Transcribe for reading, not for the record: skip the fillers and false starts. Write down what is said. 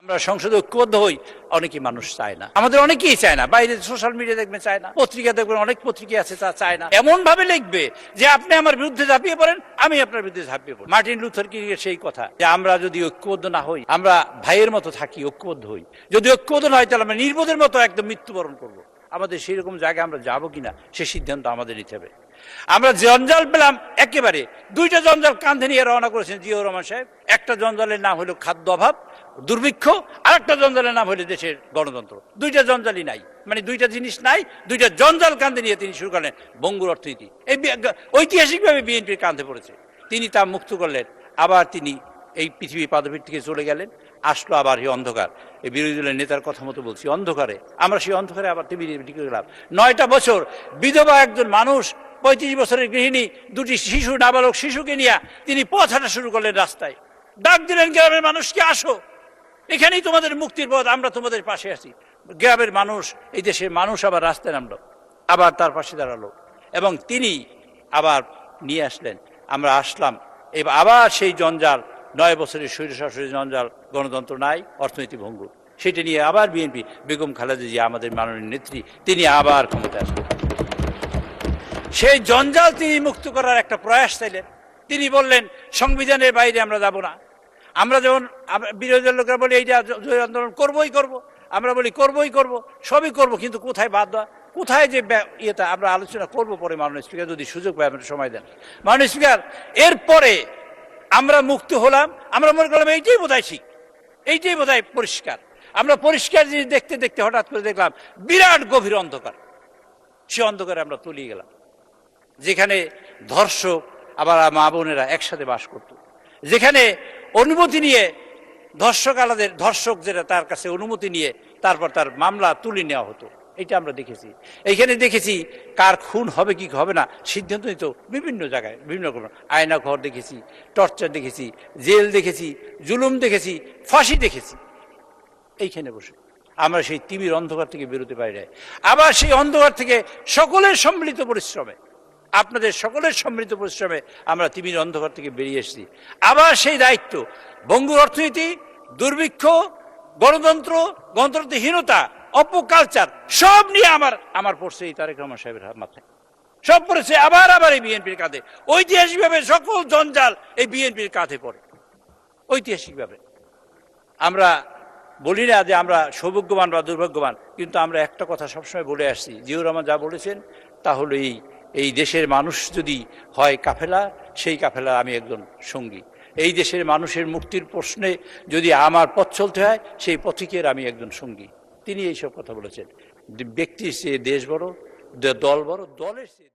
আমরা সংসদে ঐক্যবদ্ধ হই, অনেকেই মানুষ চায় না, আমাদের অনেকেই চায় না। বাইরে সোশ্যাল মিডিয়া দেখবেন চায় না, পত্রিকা দেখবেন অনেক পত্রিকা আছে তা চায় না। এমন ভাবে লিখবে যে আপনি আমার বিরুদ্ধে ঝাঁপিয়ে পড়েন, আমি আপনার বিরুদ্ধে ঝাঁপিয়ে পড়ি। মার্টিন লুথার কিংয়ের সেই কথা যে আমরা যদি ঐক্যবদ্ধ না হই, আমরা ভাইয়ের মতো থাকি, ঐক্যবদ্ধ হই। যদি ঐক্যবদ্ধ না হয় তাহলে আমরা নির্বোধের মতো একদম মৃত্যুবরণ করবো। আমাদের সেই রকম জায়গায় আমরা যাবো কিনা সে সিদ্ধান্ত আমাদের নিতে হবে। আমরা জঞ্জাল পেলাম, একেবারে দুইটা জঞ্জাল কাঁধে নিয়ে রওনা করেছেন জিয়াউর রহমান সাহেব। একটা জঞ্জালের নাম হলো খাদ্য অভাব, দুর্ভিক্ষ, আর একটা জঞ্জালের নাম হলো দেশের গণতন্ত্র। দুইটা জঞ্জালই নাই, মানে দুইটা জিনিস নাই, দুইটা জঞ্জাল কাঁধে নিয়ে তিনি শুরু করলেন বঙ্গুর অর্থনীতি। এই ঐতিহাসিকভাবে বিএনপির কাঁধে পড়েছে, তিনি তা মুক্ত করলেন। আবার তিনি এই পৃথিবী পাদপীঠ থেকে চলে গেলেন, আসলো আবার এই অন্ধকার। এই বিরোধী দলের নেতার কথা মতো বলছি, অন্ধকারে আমরা সেই অন্ধকারে আবার টিকে গেলাম। 9টা বছর বিধবা একজন মানুষ, 35 বছরের গৃহিণী, 2টি শিশু, নাবালক শিশুকে নিয়ে তিনি পথ হাঁটা শুরু করলেন রাস্তায়। ডাক দিলেন গ্রামের মানুষকে, আসো, এখানেই তোমাদের মুক্তির পথ, আমরা তোমাদের পাশে আছি। গ্রামের মানুষ, এই দেশের মানুষ আবার রাস্তায় নামলো, আবার তার পাশে দাঁড়ালো, এবং তিনি আবার নিয়ে আসলেন। আমরা আসলাম, এবার আবার সেই জঞ্জাল, 9 বছরের স্বৈরশাসনের জঞ্জাল, গণতন্ত্র নাই, অর্থনীতি ভঙ্গুর, সেটা নিয়ে আবার বিএনপি, বেগম খালেদা জিয়া আমাদের মাননীয় নেত্রী, তিনি আবার ক্ষমতায় আসলেন। সেই জঞ্জাল তিনি মুক্ত করার একটা প্রয়াস চাইলেন। তিনি বললেন সংবিধানের বাইরে আমরা যাব না। আমরা যেমন বিরোধী দলের লোকেরা বলি এইটা আন্দোলন করবোই করব, আমরা বলি করবোই করব, সবই করব, কিন্তু কোথায় বাদ দেওয়া, কোথায় যে ইয়েটা আমরা আলোচনা করবো পরে। মাননীয় স্পিকার যদি সুযোগ পায় আমরা সময় দেন। মাননীয় স্পিকার, এরপরে আমরা মুক্ত হলাম, আমরা মনে করলাম এইটাই বোধহয় ঠিক, এইটাই বোধহয় পরিষ্কার। আমরা পরিষ্কার জিনিস দেখতে দেখতে হঠাৎ করে দেখলাম বিরাট গভীর অন্ধকার। সে অন্ধকারে আমরা তলিয়ে গেলাম, যেখানে ধর্ষক আবার মা বোনেরা একসাথে বাস করত, যেখানে অনুমতি নিয়ে ধর্ষক যেটা তার কাছে অনুমতি নিয়ে তারপর তার মামলা তুলে নেওয়া হতো। এটা আমরা দেখেছি। এইখানে দেখেছি কার খুন হবে কি হবে না সিদ্ধান্ত নিত বিভিন্ন জায়গায়, বিভিন্ন রকম আয়না ঘর দেখেছি, টর্চার দেখেছি, জেল দেখেছি, জুলুম দেখেছি, ফাঁসি দেখেছি। এইখানে বসে আমরা সেই তিমির অন্ধকার থেকে বেরোতে পারি নাই। আবার সেই অন্ধকার থেকে সকলের সম্মিলিত পরিশ্রমে, আপনাদের সকলের সম্মিলিত পরিশ্রমে আমরা তিমির অন্ধকার থেকে বেরিয়ে এসেছি। আবার সেই দায়িত্ব, বঙ্গুর অর্থনীতি, দুর্ভিক্ষ, গণতন্ত্র, গণতন্ত্রহীনতা, অপকালচার, সব নিয়ে আমার পড়ছে এই তারেক রহমান সাহেবের মাথায়, সব পড়েছে আবার এই বিএনপির কাঁধে। ঐতিহাসিকভাবে সকল জঞ্জাল এই বিএনপির কাঁধে পড়ে। ঐতিহাসিকভাবে আমরা বলি না যে আমরা সৌভাগ্যবান বা দুর্ভাগ্যবান, কিন্তু আমরা একটা কথা সবসময় বলে আসছি, জিয়াউর রহমান যা বলেছেন তা হলো এই দেশের মানুষ যদি হয় কাফেলা, সেই কাফেলা আমি একজন সঙ্গী। এই দেশের মানুষের মুক্তির প্রশ্নে যদি আমার পথ চলতে হয়, সেই পথিকের আমি একজন সঙ্গী। তিনি এইসব কথা বলেছেন। ব্যক্তির চেয়ে দেশ বড়, দল বড়, দলের চেয়ে